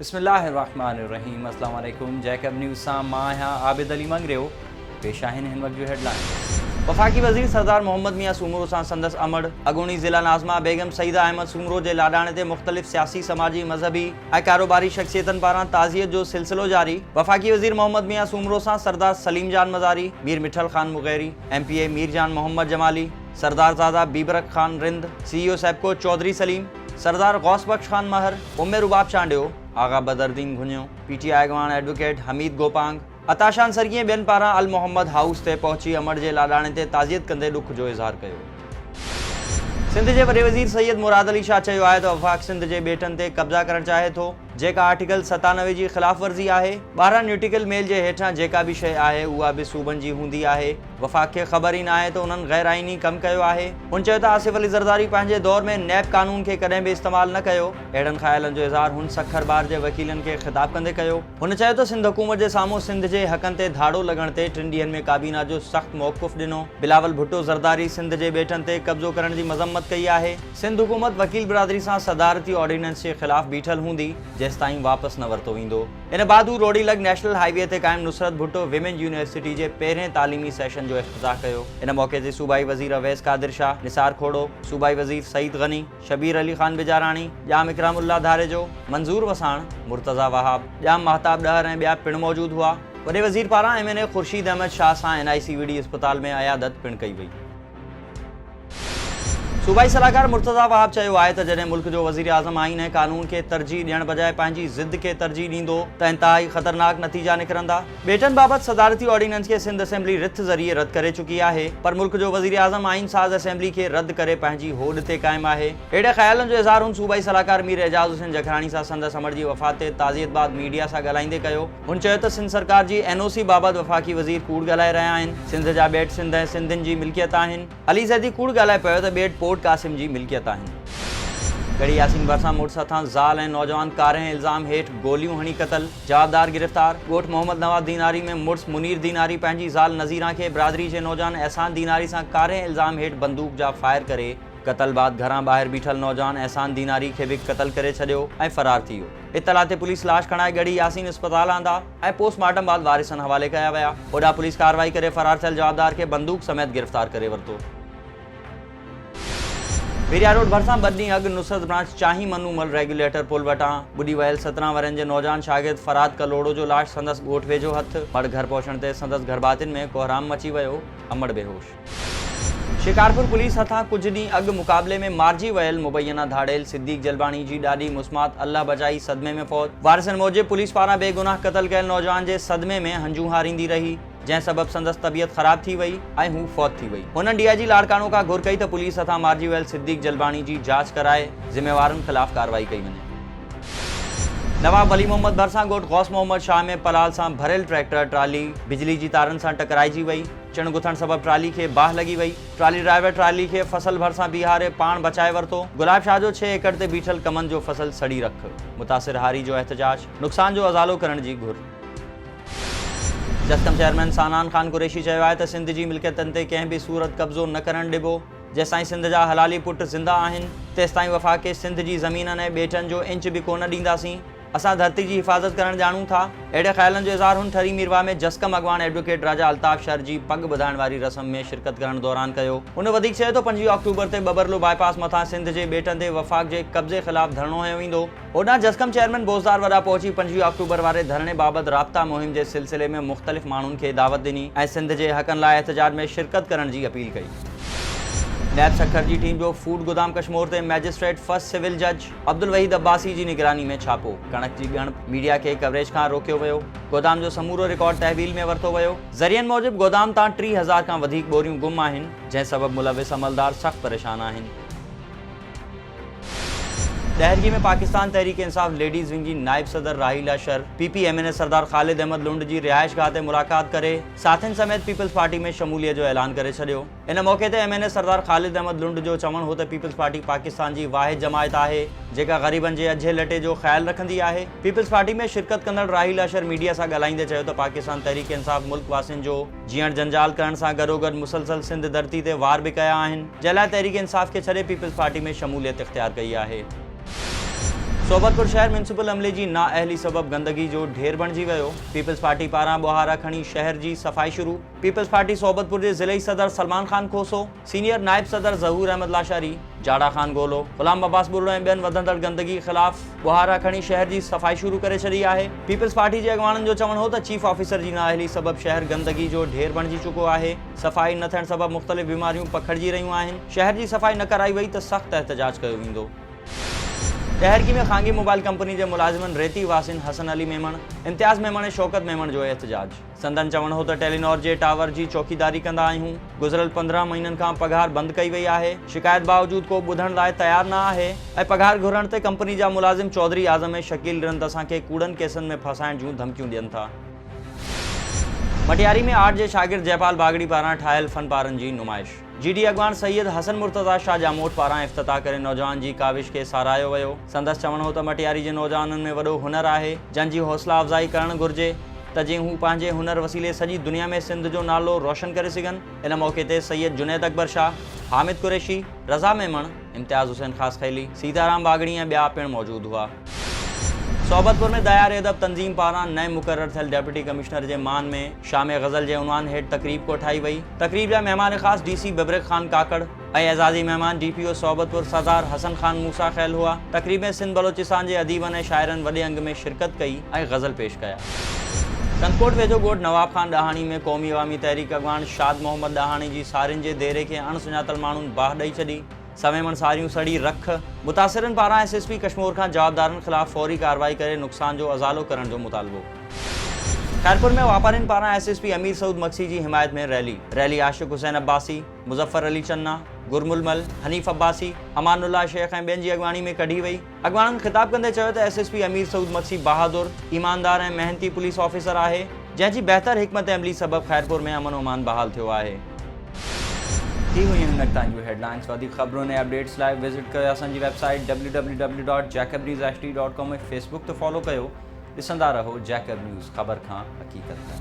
बिस्मिल्लाहिर्रहमानिर्रहीम। अस्सलाम वालेकुम। जैकब न्यूज़ सां मां आहियां आबिद अली मंगरियो। पेश आहिनि हिन वक्त जो हेडलाइन। वफ़ाक़ी वज़ीर सरदार मोहम्मद मियां सूमरो सां संदसि अमड़। अॻूणी ज़िला नाज़मा बेगम सईदा अहमद सूमरो जे लाॾाणे ते मुख़्तलिफ़ सियासी समाजी मज़हबी ऐं कारोबारी शख़्सियतनि पारां ताज़ियत जो सिलसिलो जारी। वफ़ाक़ी वज़ीर मोहम्मद मियां सूमरो सां सरदार सलीम जान मज़ारी, मीर मिठल ख़ान मुग़ैरी, MPA मीर जान मोहम्मद जमाली, सरदार ज़ादा बीबरक ख़ान रिंद, CEO सेप्को चौधरी सलीम, सरदार गौस बख्श ख़ान महर, उम्मे रुबाब चांडियो, आगा बदरुद्दीन घुनियो, PTI अगवान एडवोकेट हमीद गोपांग, अताशान सरगीअ ॿियनि पारां अल मोहम्मद हाउस ते पहुची अमड़ जे लाॾाणे ते ताज़ियत कंदे ॾुख जो इज़हार कयो। सिंध जे वॾे वज़ीर सैयद मुराद अली शाह चयो आहे त वफ़ाक़ सिंध जे ॿेटनि ते कब्ज़ा करणु चाहे थो, जेका आर्टिकल 97 जी ख़िलाफ़ वर्ज़ी आहे। 12 न्यूटिकल मेल जे हेठां जेका बि शइ आहे उहा बि सूबनि जी हूंदी आहे। वफ़ाक़ खे ख़बर ई न आहे त उन्हनि गैर आइनी कमु कयो आहे। हुन चयो त आसिफ अली ज़रदारी पंहिंजे दौर में नैब कानून खे कॾहिं बि इस्तेमालु न कयो। अहिड़नि ख़्यालनि जो इज़हार हुन सखर बार जे वकीलनि खे ख़िताब कंदे कयो। हुन चयो त सिंध हुकूमत जे साम्हूं सिंध जे हक़नि ते धाड़ो लॻण ते 3 ॾींहनि में काबीना जो सख़्तु मौक़ुफ़ ॾिनो। बिलावल भुट्टो ज़रदारी सिंध जे ॿेटनि ते कब्ज़ो करण जी मज़म्मत कई आहे। सिंध हुकूमत वकील बिरादरी सां सदारती ऑर्डिनेंस जे ख़िलाफ़ बीठल हूंदी जेसिताईं वापसि न वरितो वेंदो। इन बाद हू रोड़ी लग नेशनल हाईवे ते क़ाइम नुसरत भुट्टो विमेन यूनिवर्सिटी जे पहिरें तालीमी सेशन जो इफ़्तिताह कयो। इन मौक़े ते सूबाई वज़ीर अवैस कादिर शाह, निसार खोड़ो, सूबाई वज़ीर सईद गनी, शबीर अली ख़ान बिजाराणी, जाम इकरामुल्लाह धारेजो, मंज़ूर वसाण, मुर्तज़ा वहाब, जाम महताब ॾहर ऐं ॿिया पिणु मौजूदु हुआ। वॾे वज़ीर पारां MNA ख़ुर्शीद अहमद शाह सां NICVD अस्पताल में अयादत पिणु कई वई। सूबाई सलाहकार मुर्तज़ा वहाब चयो आहे त जॾहिं मुल्क जो वज़ीर आज़म आइन ऐं कानून खे तरजीह ॾियण बजाए पंहिंजी ज़िद खे तरजीह ॾींदो त इंतहाई ख़तरनाक नतीजा निकिरंदा। ॿेटनि बाबति सदारती ऑर्डिनेंस खे सिंध असेंबली रिथ ज़रिए रद्द करे चुकी आहे, पर मुल्क जो वज़ीर आज़म आइन साज़ असेंबली खे रद्द करे पंहिंजी होड़ ते क़ाइमु आहे। अहिड़े ख़्यालनि जो इज़हार हुन सूबाई सलाहकार मीर एजाज़ हुसैन जखराणी सां संदसि अमड़ जी वफ़ात ते ताज़ियत बाद मीडिया सां ॻाल्हाईंदे कयो। हुन चयो त सिंध सरकार जी NOC बाबति वफ़ाक़ी वज़ीर कूड़ ॻाल्हाए रहिया आहिनि। सिंध जा ॿेट सिंध ऐं सिंधियुनि जी मिल्कियत आहिनि। अली ज़ैदी कूड़ ॻाल्हाए पियो त ॿेट पोर्ट कासिम जी मिल्कियत आहिनि। गढ़ी यासीन भरसां मुड़ुस हथां ज़ाल ऐं नौजवान कारें इल्ज़ाम हेठि गोलियूं हणी क़तल, जवाबदार गिरफ़्तार। ॻोठ मोहम्मद नवाज़ दीनारी में मुड़ुस मुनीर दीनारी पंहिंजी ज़ाल नज़ीरा खे बिरादरी जे नौजवान एहसान दीनारी सां कारें इल्ज़ाम हेठि बंदूक जा फायर करे क़तल बाद घरां ॿाहिरि बीठल नौजवान एहसान दीनारी खे बि क़तल करे छॾियो ऐं फ़रार थी वियो। इत्तला ते पुलिस लाश खणाए गढ़ी यासीन अस्पताल आंदा ऐं पोस्टमार्टम बाद वारिसनि हवाले कया विया। होॾां पुलिस कार्रवाई करे फ़रार थियल जवाबदार खे बंदूक समेत गिरफ़्तार करे वरितो। पेरियार रोड भरिसां 2 ॾींहं अॻु नुसरत ब्रांच चाही मनूमल रेगुलेटर पुल वटां ॿुॾी वियल 17 वरनि जे नौजवान शागिर्द फराद कलोड़ो जो लाश संदसि ॻोठ वेझो हथ। मड़ घर पहुचण ते संदसि घरभातियुनि में कोहराम मची वियो। अमड़ बेहोश। शिकारपुर पुलिस हथां कुझु ॾींहं अॻु मुक़ाबले में मारिजी वियल मुबैना धाड़ेल सिद्दीक जलबाणी जी ॾाॾी मुस्मात अल्लाह बचाई सदमे में फ़ौत। वारिसनि मूजिब पुलिस पारां बेगुनाह क़तल कयल नौजवान जे सदमे में हंजू हारींदी रही, जंहिं सबब संदसि तबियत ख़राब थी वई ऐं हू फ़ौत थी वई। हुन DIG लाड़कानो खां घुर कई त पुलिस हथां मारिजी वियल सिद्दीक जलबाणी जी जांच कराए ज़िम्मेवारनि ख़िलाफ़ कार्रवाई कई वञे। नवाब वली मोहम्मद भरिसां ॻोठ गौस मोहम्मद शाह में पलाल सां भरियल ट्रैक्टर ट्राली बिजली जी तारनि सां टकराइजी वई। चिण गुथण सबब ट्राली खे बाहि लॻी वई। ट्राली ड्राइवर ट्राली खे फसल भरिसां बीहारे पाण बचाए वरितो। गुलाब शाह जो 6 एकड़ ते बीठल कमनि जो फसल सड़ी रख। मुतासिर हारी जो एहतजाज, नुक़सान जो अज़ालो करण जी घुर। जस्कम चेयरमैन सानान ख़ान कुरैशी चयो आहे त सिंध जी मिल्कियतनि ते कंहिं बि सूरत कब्ज़ो न करणु ॾिबो। जेसिताईं सिंध जा हलाली पुट ज़िंदा आहिनि तेसिताईं वफ़ाक़ खे सिंध जी ज़मीननि ऐं ॿेटनि जो इंच बि कोन ॾींदासीं। असां धरती जी हिफ़ाज़त करणु ॼाणूं था। अहिड़े ख़्यालनि जो इज़हार हुन ठरी मीरवा में जस्कम अगवान एडवोकेट राजा अल्ताफ़ शर जी पग ॿधाइण वारी रस्म में शिरकत करण दौरान कयो। हुन वधीक चयो त 25 अक्टूबर ते बबरलो बाईपास मथां सिंध जे ॿेटनि ते वफ़ाक़ जे कब्ज़े ख़िलाफ़ धरणो हयो वेंदो। होॾां जस्कम चेयरमैन बोज़दार वॾा पहुची 25 अक्टूबर वारे धरणे बाबति राब्ता मुहिम जे सिलसिले में मुख़्तलिफ़ माण्हुनि खे दावत ॾिनी ऐं सिंध जे हक़नि लाइ एहतजाज में शिरकत करण जी अपील कई। नैब सखर जी टीम जो फूड गोदाम कश्मोर ते मैजिस्ट्रेट फर्स्ट सिविल जज अब्दुल वहीद अब्बासी जी निगरानी में छापो। कणक जी ॻण मीडिया खे कवरेज खां रोकियो वियो। गोदाम जो समूरो रिकॉर्ड तहवील में वरितो वियो। ज़रियनि मूजिब गोदाम तां 30,000 खां वधीक बोरियूं गुम आहिनि, जंहिं सबब मुलविस अमलदार सख़्तु परेशान आहिनि। तहरीकी में पाकिस्तान तहरीक इंसाफ लेडीज़ विंग जी नायब सदर राहिल अशर PP MNA सरदार ख़ालिद अहमद लुंड जी रिहाइशगाह ते मुलाक़ात करे साथियुनि समेत पीपल्स पार्टी में शमूलियत जो ऐलान करे छॾियो। इन मौक़े ते MNA सरदार ख़ालिद अहमद लुंड जो चवणु हो त पीपल्स पार्टी पाकिस्तान जी वाहिद जमायत आहे जेका ग़रीबनि जे अझे लटे जो ख़्यालु रखंदी आहे। पीपल्स पार्टी में शिरकत कंदड़ राहिल अशर मीडिया सां ॻाल्हाईंदे चयो त पाकिस्तान तहरीक इंसाफ मुल्क वासियुनि जो जीअण जंजाल करण सां गॾोगॾु मुसलसल सिंध धरती ते वार बि कया आहिनि, जंहिं लाइ तहरीक इंसाफ खे छॾे पीपल्स पार्टी में शमूलियत इख़्तियार कई आहे। सोबतपुर शहर म्यूनिसिपल अमले जी नाअहली सबब गंदगी जो ढेर बणिजी वियो। पीपल्स पार्टी पारां बुहारा खणी शहर जी सफ़ाई शुरू। पीपल्स पार्टी सोबतपुर जे ज़िलई सदर सलमान खान खोसो, सीनियर नायब सदर ज़हूर अहमद लाशारी, जाड़ा खान गोलो, गुलाम अब्बास बुर्रो ऐं ॿियनि वधंदड़ गंदगी ख़िलाफ़ बुहारा खणी शहर जी सफ़ाई शुरू करे छॾी आहे। पीपल्स पार्टी जे अॻवाननि जो चवणु हो त चीफ ऑफिसर जी नाअहली सबब शहर गंदगी जो ढेर बणिजी चुको आहे। सफ़ाई न थियण सबब मुख़्तलिफ़ बीमारियूं पखिड़िजी रहियूं आहिनि। शहर जी सफ़ाई न कराई वई त सख़्त एहतजाज कयो वेंदो। तहरकी में खांगी मोबाइल कंपनी के मुलाजिमन रेती वासिन हसन अली मेमण, इम्तियाज़ मेमण ऐं शौकत मेमण जो एहतजाज। संदन चवण हो त टेलीनॉर जे टावर जी चौकीदारी कंदा आहियूं। गुज़िरियल 15 महीननि खां पघार बंद कई वई आहे। शिकायत बावजूद को ॿुधण लाइ तयार न आहे ऐं पघार घुरण ते कंपनी जा मुलाजिम चौधरी आज़म ऐं शकील रंद असांखे कूड़नि केसनि में फसाइण जूं धमकियूं ॾियनि था। मटियारी में आर्ट जे शागिर्द जयपाल बागड़ी पारां ठाहियल फनपारनि जी नुमाइश। GD अॻवान सैयद हसन मुर्तज़ा शाह जामोट पारां इफ़्तिताह करे नौजवान जी काविश के सारायो वियो। संदसि चवणु हो त मटियारी जे नौजवाननि में वॾो हुनर आहे, जंहिंजी हौसला अफ़ज़ाई करणु घुरिजे त जीअं हू पंहिंजे हुनर वसीले सॼी दुनिया में सिंध जो नालो रोशन करे सघनि। इन मौक़े ते सैयद जुनैद अकबर शाह, हामिद कुरैशी, रज़ा मेमण, इम्तियाज़ हुसैन ख़ास खैली, सीताराम बागड़ी ऐं ॿिया पिणु मौजूदु हुआ। सोबतपुर में दयार अदब तंज़ीम पारां नए मुक़र्रर थियल डेप्यूटी कमिश्नर जे मान में शाम ग़ज़ल जे उनवान हेठि तक़रीब कोठाई वई। तक़रीब जा महिमान ख़ास DC बिब्रिक खान काकड़ ऐं एज़ाज़ी महिमान DPO सोबतपुर सरदार हसन खान मूसा ख़ैल हुआ। तक़रीब में सिंध बलोचिस्तान जे अदीबनि ऐं शाइरनि वॾे अंग में शिरकत कई ऐं ग़ज़ल पेश कया। कंदकोट वेझो ॻोठ नवाब खान ॾाहाणी में क़ौमी अवामी तहरीक अॻवान शाद मोहम्मद ॾाहाणी जी सारियुनि जे देरे खे अणसुञातल माण्हुनि बाहि ॾेई छॾी। सवेमण सारियूं सड़ी रख। मुतासिरनि पारां SSP कश्मीर खां जवाबदारनि ख़िलाफ़ फौरी कार्रवाई करे नुक़सान जो अज़ालो करण जो मुतालबो। खैरपुर में वापारियुनि पारां SSP अमीर सऊद मक्सी जी हिमायत में रैली आशिक़ हुसैन अब्बासी, मुज़फ़र अली चन्ना, गुरमुलमल, हनीफ़ अब्बासी, अमानुल्लाह शेख ऐं ॿियनि जी अॻवानी में कढी वई। अॻवाननि ख़िताब कंदे चयो त SSP अमीर सऊद मक्सी बहादुर, ईमानदार ऐं मेहनती पुलिस ऑफिसर आहे, जंहिंजी बहितर हिकमत अमली सबब खैरपुर में अमन ओमान बहाल थियो आहे। थी हुई हिन हेडलाइंस। वधीक ख़बरुनि ऐं अपडेट्स लाइ विज़िट कयो असांजी वेबसाइट www.jacobnews.com ऐं फेसबुक ते फॉलो कयो। ॾिसंदा रहो जैकब न्यूज़, ख़बर खां हक़ीक़त ताईं।